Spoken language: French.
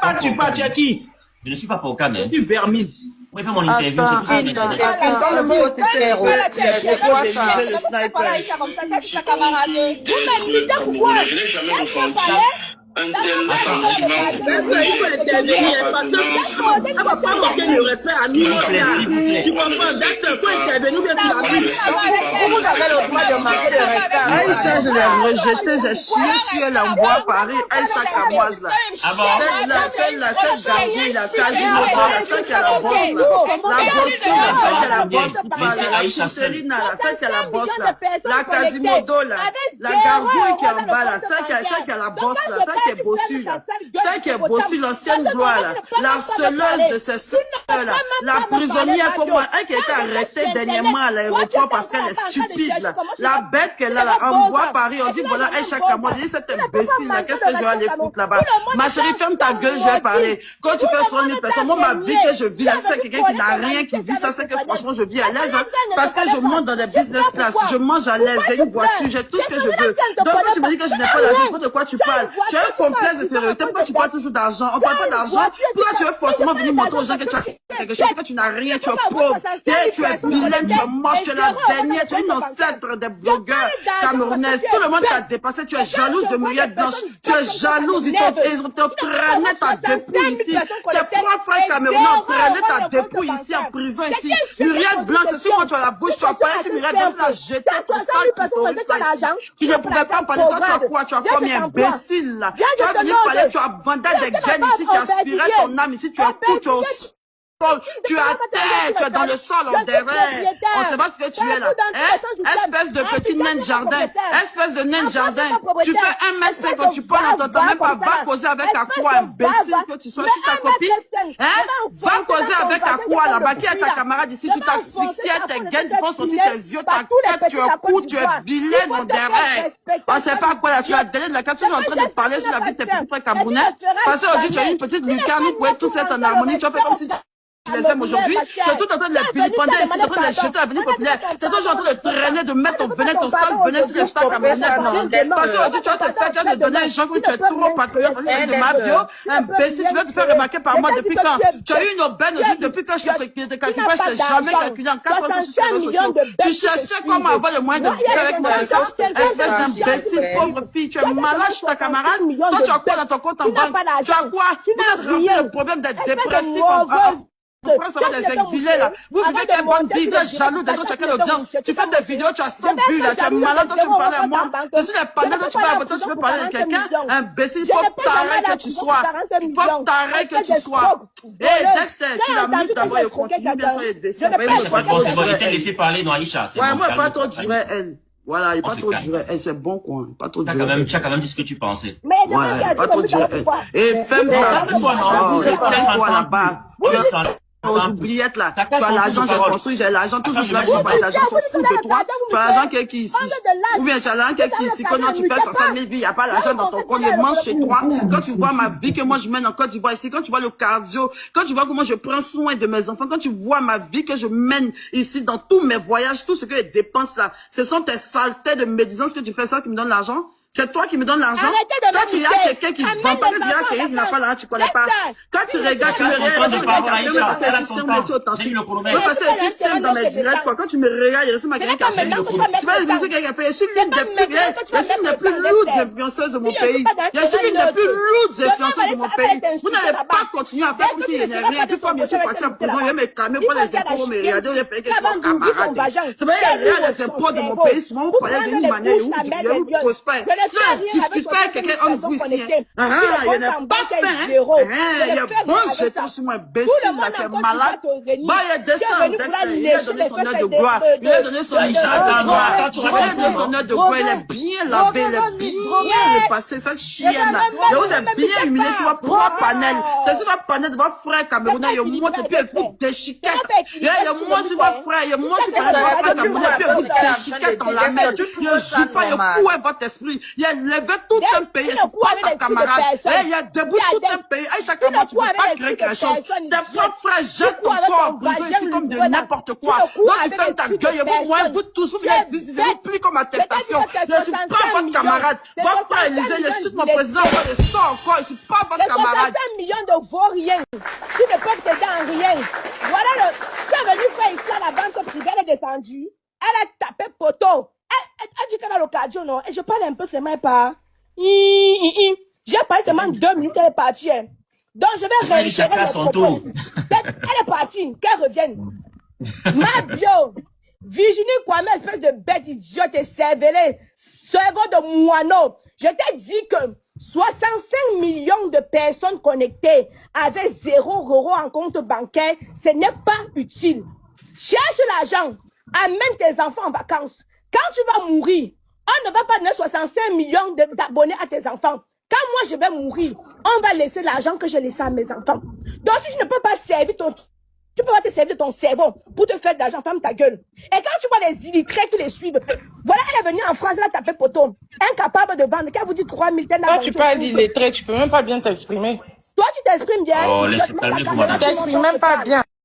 pas, tu parles, tu as qui? Je ne suis pas pour Kamel. Tu vermine. Vous pouvez faire mon interview, c'est pour ça que Dans le mot, c'est quoi ça? Le sniper. Je n'ai jamais ressenti un tel sentiment. Il faut intervenir parce que elle va pas manquer le respect à nous. Tu comprends? D'accord, il faut intervenir ou bien tu l'habites. Vous avez le droit de marquer le respect. Aïcha, je l'ai rejeté, j'ai chié sur elle en bois Paris. Aïcha Kamoise là. Celle-là, cette gardie là, quasiment celle qui a la bosse là. La bosse là, celle qui a la bosse qui parle. La Céline là, celle qui a la bosse là. La Quasimodo là. La gargouille qui est en bas là, celle qui a la bosse là, celle qui est bossue là. Celle qui est bossue, l'ancienne gloire là. L'harceleuse de ses soeurs là. La prisonnière pour moi, elle qui a été arrêtée dernièrement à l'aéroport parce qu'elle est stupide là. La bête qu'elle a là, en bois Paris, on dit voilà, elle chaque mois, dit cette imbécile là, qu'est-ce que je vais aller foutre là-bas? Ma chérie, ferme ta gueule, je vais parler. Quand tu fais 100 000 personnes, moi ma vie que je vis, c'est quelqu'un qui n'a rien qui vit, ça c'est que franchement je vis à l'aise, hein, parce que je monte dans des business class, je mange à l'aise, j'ai une voiture, j'ai tout ce que je veux. Donc quand tu me dis que je n'ai pas d'argent, je sais pas de quoi tu parles. Tu as un complexe d'infériorité, pourquoi tu parles toujours d'argent? On parle pas d'argent, pourquoi tu veux forcément venir montrer aux gens que tu as quelque chose, que tu n'as rien, tu es pauvre, tu es vilaine, tu es moche, tu es la dernière, tu es une ancêtre des blogueurs camerounaises, tout le monde t'a dépassé, tu es jalouse de Muriel Blanche, tu es jalouse, ils t'ont traîné ta dépouille ici, tes propres frères camerounais ont traîné ta dépouille ici en prison ici, Muriel Blanche, c'est sûr quand tu as la bouche, tu as parlé sur Muriel Blanche, tu l'as jeté tout ça, tu ne pouvais pas parler, toi tu as quoi, tu as comme un imbécile là, tu vas venir parler, tu as vendu des gains ici qui aspiraient ton âme ici, tu as tout, tu as tu as terre, tu es dans le sol, on derrière. On sait pas ce que tu es là. Hein? Espèce de petit nain de jardin. Espèce de nain de jardin. Tu fais 1m50 quand tu parles, on t'entend même pas. Va causer avec à quoi, imbécile que tu sois. Je suis ta copine. Hein? Va causer avec à quoi là-bas. Qui est ta camarade ici? Tu t'asphyxies, tes gaines qui font sortir tes yeux, ta tête, tu es court, tu es vilaine, on derrière. On sait pas quoi là. Tu as donné de la carte, tu es en train de parler sur la vie de tes petits frères camerounais. Parce qu'on dit tu as une petite lucarne, vous pouvez tous être en harmonie. Tu as fait comme si tu les aimes aujourd'hui, tu es tout en train de les vilipender ici, tu es en train de les jeter à l'avenir populaire, tu es toujours en train de traîner, de mettre ton venin, ton sale venin sur les stars camerounaises ici. Parce qu'aujourd'hui, tu vas te faire, tu vas te donner un genre où tu es trop patriote, parce que c'est de ma bio, imbécile, tu vas te faire remarquer par moi depuis quand? Tu as eu une aubaine aujourd'hui, depuis quand je te calcule pas, je t'ai jamais calculé en 4 ans sur les réseaux sociaux. Tu cherchais comment avoir le moyen de discuter avec moi, c'est ça? Espèce d'imbécile, pauvre fille, tu es malade, je suis ta camarade, toi tu as quoi dans ton compte en banque? Tu as quoi? Vous êtes rempli de problèmes d'être dépressif, pourquoi ça va des exilés là? Vous vivez des bonnes vies, des jaloux, des gens qui ont quelle audience. Tu fais des vidéos, tu as 100 vues là, tu es malade, toi tu me parlais à moi. C'est sur les panneaux, toi tu parles à toi, tu peux parler de quelqu'un. Imbécile, pauvre taré que tu sois. Pauvre taré que tu sois. Hé, Dexter, tu la mutes d'abord et continue bien sûr et descend. C'est bon, c'est bon, je t'ai laissé parler, non, Aïcha. Ouais, moi, pas trop durer elle. Voilà, il pas trop durer elle, c'est bon quoi. Pas trop durer. Tu as quand même dit ce que tu pensais. Ouais, pas trop durer elle. Et ferme ta bouche. Oh, laisse-toi là-bas. Aux oubliettes là, tu as l'argent, j'ai construit, j'ai l'argent, toujours je lâche pas l'argent, s'en fout de toi, tu as l'argent qui est ici, ou bien tu as l'argent qui est ici, quand tu fais 100 000 vies, il n'y a pas l'argent dans ton compte, il mange chez toi, quand tu vois ma vie que moi je mène en Côte d'Ivoire ici, quand tu vois le cardio, quand tu vois comment je prends soin de mes enfants, quand tu vois ma vie que je mène ici dans tous mes voyages, tout ce que je dépense là, ce sont tes saletés de médisance que tu fais ça qui me donne l'argent. C'est toi qui me donnes l'argent. Quand tu regardes quelqu'un qui vend pas, quand tu regardes quelqu'un qui n'a pas l'argent, tu connais pas. Quand tu regardes, tu me regardes, je vais passer un système aussi authentique. Je vais passer un système dans mes directs, quoi. Quand tu me regardes, il y a ma quelqu'un qui a fait. Tu vas dire quelqu'un qui a fait. Je suis l'une des plus lourdes influenceuses de mon pays. Je suis l'une des plus lourdes influenceuses de mon pays. Vous n'allez pas continuer à faire comme s'il n'y a rien. Puis toi, bien sûr, partir en prison, je vais me calmer pour les impôts, vous me regarder, je vais payer quelque chose camarade. C'est vrai, il y a les impôts de mon pays. Souvent, vous parlez d'une manière où vous prospère. Discute pas avec quelqu'un entre vous ici. Il n'y en a pas fait. Il y a bon jeton sur moi, imbécile, là, tu es malade. Bah, il a donné son heure de gloire. Il a donné son heure de gloire. Il a donné son heure de gloire. Il est bien lavé, il est bien repassé, cette chienne là. Il vous est bien illuminé sur votre propre panel. C'est sur votre panel de votre frère camerounais. Il monte et puis il vous déchiquette. Il monte sur votre frère. Il monte sur votre frère camerounais et puis il vous déchiquette dans la mer. Il joue pas, il coupe votre esprit. Il levé tout un pays, c'est pas ta camarade. Il y a debout tout un pays. Aïcha Kamara, tu peux pas créer quelque chose. Tes propres frères jettent ton corps en prison ici comme de n'importe quoi. Donc tu fermes ta gueule et vous tous, vous n'utilisez plus comme attestation. Je ne suis pas votre camarade. Votre frère Élisée, je suis mon président, je sors encore, je ne suis pas votre camarade. 65 millions de vaut rien. Qui ne peuvent t'aider en rien. Voilà le... Tu es venu faire ici à la banque privée, elle est descendue. Elle a tapé poteau. Elle dit qu'elle a l'occasion, non? Et je parle un peu, c'est même pas. J'ai parlé seulement 2 minutes, elle est partie. Donc je vais réitérer le propos. Elle est partie, qu'elle revienne. Ma bio, Virginie Kwame, espèce de bête idiote et cervelée, cerveau de moineau. Je t'ai dit que 65 millions de personnes connectées avec 0 € en compte bancaire, ce n'est pas utile. Cherche l'argent, amène tes enfants en vacances. Quand tu vas mourir, on ne va pas donner 65 millions d'abonnés à tes enfants. Quand moi je vais mourir, on va laisser l'argent que j'ai laissé à mes enfants. Donc si je ne peux pas servir tu peux pas te servir de ton cerveau pour te faire de l'argent, ferme ta gueule. Et quand tu vois les illettrés qui les suivent, voilà, elle est venue en France, elle a tapé poteau, incapable de vendre, qu'elle vous dit 3 000 tel. Toi, tu parles d'illettrés, tu peux même pas bien t'exprimer. Toi, tu t'exprimes bien. Oh, laissez calmer, vous m'avez. Tu t'exprimes même pas bien.